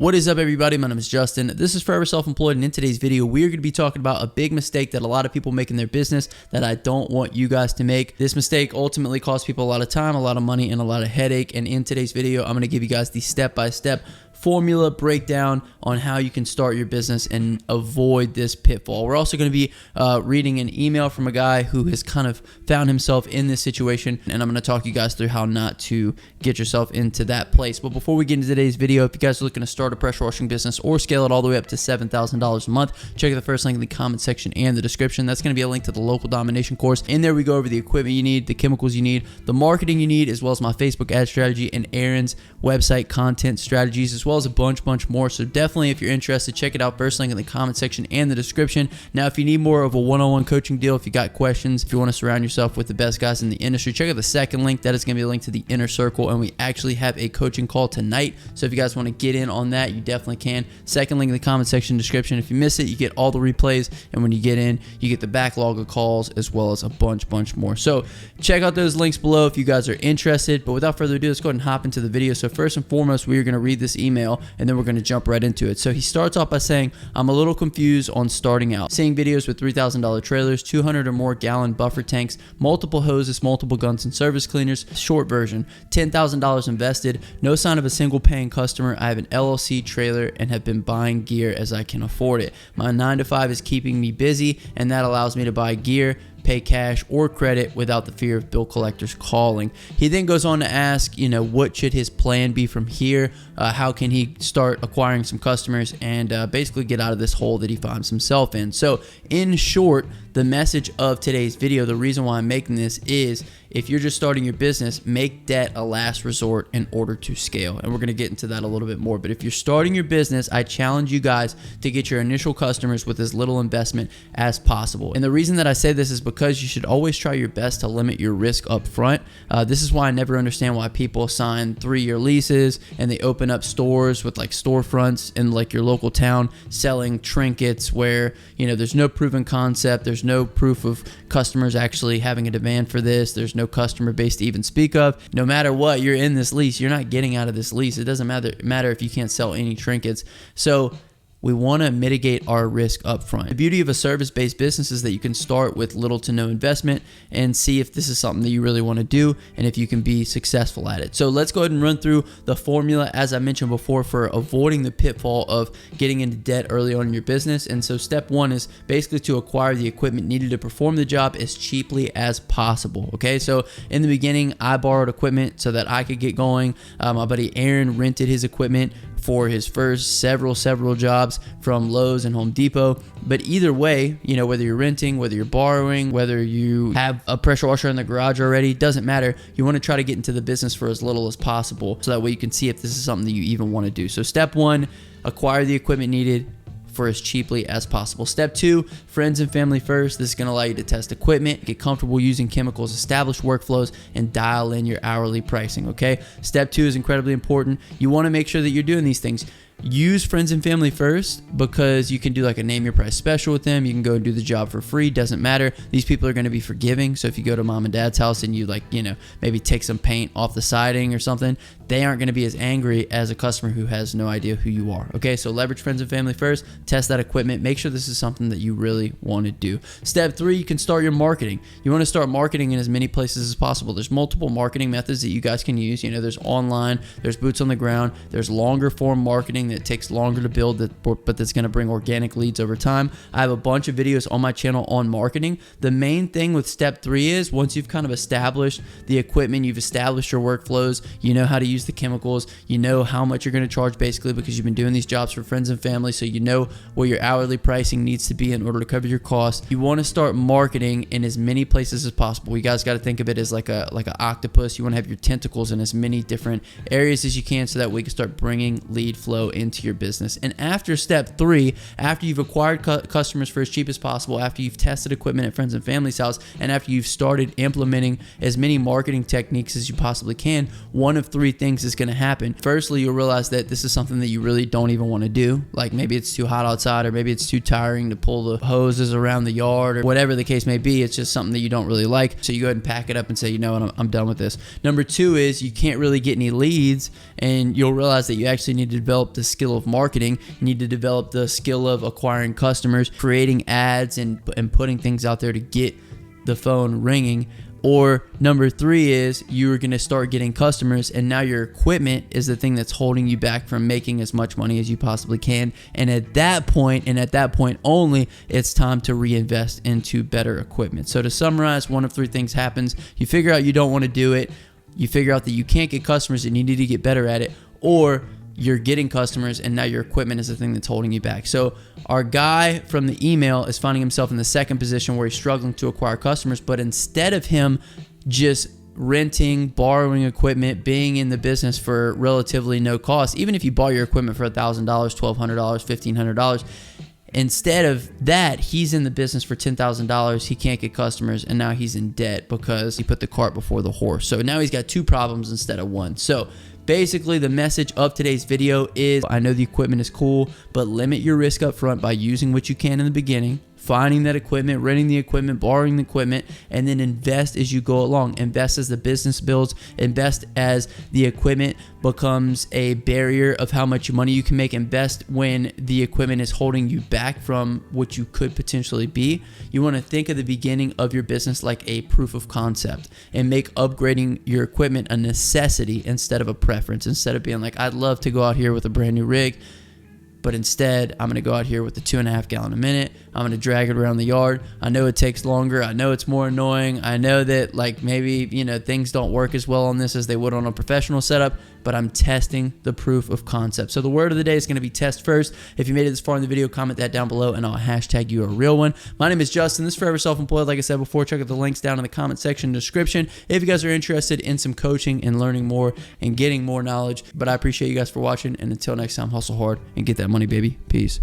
What is up, everybody? My name is Justin. This is Forever Self-Employed, and in today's video, we're going to be talking about a big mistake that a lot of people make in their business that I don't want you guys to make. This mistake ultimately costs people a lot of time, a lot of money, and a lot of headache. And in today's video, I'm going to give you guys the step-by-step formula breakdown on how you can start your business and avoid this pitfall. We're also going to be reading an email from a guy who has kind of found himself in this situation, and I'm going to talk you guys through how not to get yourself into that place. But before we get into today's video, if you guys are looking to start a pressure washing business or scale it all the way up to $7,000 a month, check the first link in the comment section and the description. That's going to be a link to the local domination course. In there, we go over the equipment you need, the chemicals you need, the marketing you need, as well as my Facebook ad strategy and Aaron's website content strategies, as well as a bunch more. So definitely, if you're interested, check it out. First link in the comment section and the description. Now, if you need more of a one-on-one coaching deal, if you got questions, if you want to surround yourself with the best guys in the industry, check out the second link. That is going to be a link to the inner circle, and we actually have a coaching call tonight. So if you guys want to get in on that, you definitely can. Second link in the comment section description. If you miss it, you get all the replays, and when you get in, you get the backlog of calls as well as a bunch more. So check out those links below if you guys are interested. But without further ado, let's go ahead and hop into the video. So first and foremost, we are going to read this email, and then we're going to jump right into it. So he starts off by saying, I'm a little confused on starting out. Seeing videos with $3,000 trailers, 200 or more gallon buffer tanks, multiple hoses, multiple guns and service cleaners. Short version, $10,000 invested, no sign of a single paying customer. I have an LLC trailer and have been buying gear as I can afford it. My 9-to-5 is keeping me busy, and that allows me to buy gear, pay cash or credit without the fear of bill collectors calling. He then goes on to ask, what should his plan be from here? How can he start acquiring some customers and basically get out of this hole that he finds himself in? So in short, the message of today's video, the reason why I'm making this is, if you're just starting your business, make debt a last resort in order to scale. And we're going to get into that a little bit more. But if you're starting your business, I challenge you guys to get your initial customers with as little investment as possible. And the reason that I say this is because you should always try your best to limit your risk up front. This is why I never understand why people sign 3-year leases and they open up stores with like storefronts in like your local town selling trinkets where, there's no proven concept. There's no proof of customers actually having a demand for this. There's no customer base to even speak of. No matter what, you're in this lease. You're not getting out of this lease. It doesn't matter if you can't sell any trinkets. So we want to mitigate our risk up front. The beauty of a service-based business is that you can start with little to no investment and see if this is something that you really want to do and if you can be successful at it. So let's go ahead and run through the formula, as I mentioned before, for avoiding the pitfall of getting into debt early on in your business. And so step one is basically to acquire the equipment needed to perform the job as cheaply as possible. Okay, so in the beginning, I borrowed equipment so that I could get going. My buddy Aaron rented his equipment for his first several jobs from Lowe's and Home Depot. But either way, whether you're renting, whether you're borrowing, whether you have a pressure washer in the garage already, doesn't matter. You want to try to get into the business for as little as possible so that way you can see if this is something that you even want to do. So step one, acquire the equipment needed for as cheaply as possible. Step two, friends and family first. This is going to allow you to test equipment, get comfortable using chemicals, establish workflows, and dial in your hourly pricing. Okay. Step two is incredibly important. You want to make sure that you're doing these things. Use friends and family first because you can do like a name your price special with them. You can go and do the job for free. Doesn't matter. These people are going to be forgiving. So if you go to mom and dad's house and you maybe take some paint off the siding or something, they aren't going to be as angry as a customer who has no idea who you are. Okay, so leverage friends and family first, test that equipment, make sure this is something that you really want to do. Step three, you can start your marketing. You want to start marketing in as many places as possible. There's multiple marketing methods that you guys can use. There's online, there's boots on the ground, there's longer form marketing that takes longer to build, but that's going to bring organic leads over time. I have a bunch of videos on my channel on marketing. The main thing with step three is once you've kind of established the equipment, you've established your workflows, you know how to use the chemicals, you know how much you're going to charge basically because you've been doing these jobs for friends and family, so you know what your hourly pricing needs to be in order to cover your costs. You want to start marketing in as many places as possible. You guys got to think of it as like an octopus. You want to have your tentacles in as many different areas as you can so that we can start bringing lead flow into your business. And after step three, after you've acquired customers for as cheap as possible, after you've tested equipment at friends and family's house, and after you've started implementing as many marketing techniques as you possibly can, one of three things is going to happen. Firstly, you'll realize that this is something that you really don't even want to do. Like maybe it's too hot outside, or maybe it's too tiring to pull the hoses around the yard, or whatever the case may be. It's just something that you don't really like. So you go ahead and pack it up and say, you know what, I'm done with this. Number two is you can't really get any leads, and you'll realize that you actually need to develop the skill of marketing. You need to develop the skill of acquiring customers, creating ads, and putting things out there to get the phone ringing. Or number 3 is you're going to start getting customers, and now your equipment is the thing that's holding you back from making as much money as you possibly can. And at that point, and at that point only, it's time to reinvest into better equipment. So to summarize, one of 3 things happens. You figure out you don't want to do it. You figure out that you can't get customers and you need to get better at it. Or you're getting customers and now your equipment is the thing that's holding you back. So our guy from the email is finding himself in the second position where he's struggling to acquire customers, but instead of him just renting, borrowing equipment, being in the business for relatively no cost, even if you bought your equipment for $1,000, $1,200, $1,500, instead of that, he's in the business for $10,000. He can't get customers, and now he's in debt because he put the cart before the horse. So now he's got 2 problems instead of 1. So basically, the message of today's video is, I know the equipment is cool, but limit your risk up front by using what you can in the beginning, finding that equipment, renting the equipment, borrowing the equipment, and then invest as you go along. Invest as the business builds, invest as the equipment becomes a barrier of how much money you can make, invest when the equipment is holding you back from what you could potentially be. You want to think of the beginning of your business like a proof of concept and make upgrading your equipment a necessity instead of a preference. Instead of being like, I'd love to go out here with a brand new rig, but instead, I'm going to go out here with the 2.5 gallon a minute. I'm going to drag it around the yard. I know it takes longer. I know it's more annoying. I know that like maybe, things don't work as well on this as they would on a professional setup, but I'm testing the proof of concept. So the word of the day is going to be test first. If you made it this far in the video, comment that down below and I'll hashtag you a real one. My name is Justin. This is Forever Self-Employed. Like I said before, check out the links down in the comment section description if you guys are interested in some coaching and learning more and getting more knowledge. But I appreciate you guys for watching, and until next time, hustle hard and get that money, baby. Peace.